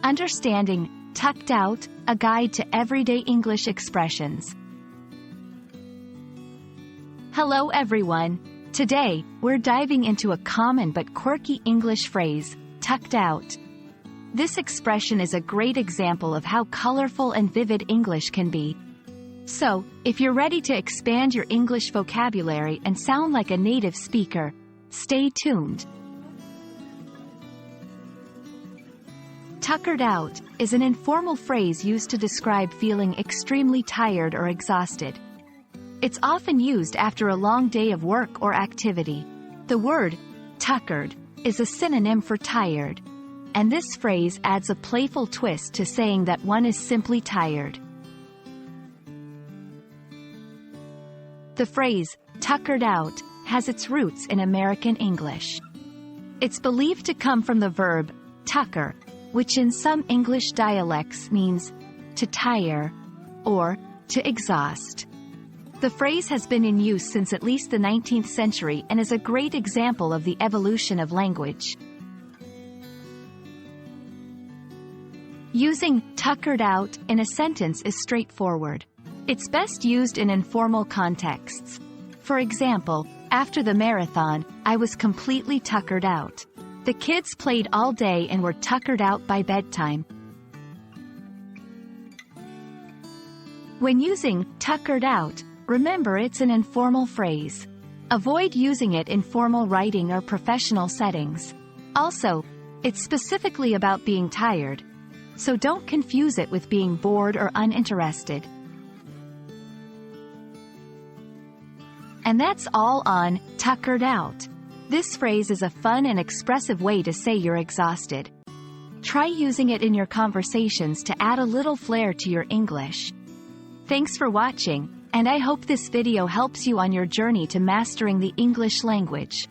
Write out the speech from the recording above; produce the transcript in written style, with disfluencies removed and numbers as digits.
Understanding Tucked Out, a guide to everyday English expressions. Hello everyone. Today, we're diving into a common but quirky English phrase, tucked out. This expression is a great example of how colorful and vivid English can be. So, if you're ready to expand your English vocabulary and sound like a native speaker, stay tuned. Tuckered out is an informal phrase used to describe feeling extremely tired or exhausted. It's often used after a long day of work or activity. The word tuckered is a synonym for tired, and this phrase adds a playful twist to saying that one is simply tired. The phrase tuckered out has its roots in American English. It's believed to come from the verb tucker, which in some English dialects means to tire or to exhaust. The phrase has been in use since at least the 19th century and is a great example of the evolution of language. Using tuckered out in a sentence is straightforward. It's best used in informal contexts. For example, after the marathon, I was completely tuckered out. The kids played all day and were tuckered out by bedtime. When using tuckered out, remember it's an informal phrase. Avoid using it in formal writing or professional settings. Also, it's specifically about being tired, so don't confuse it with being bored or uninterested. And that's all on tuckered out. This phrase is a fun and expressive way to say you're exhausted. Try using it in your conversations to add a little flair to your English. Thanks for watching, and I hope this video helps you on your journey to mastering the English language.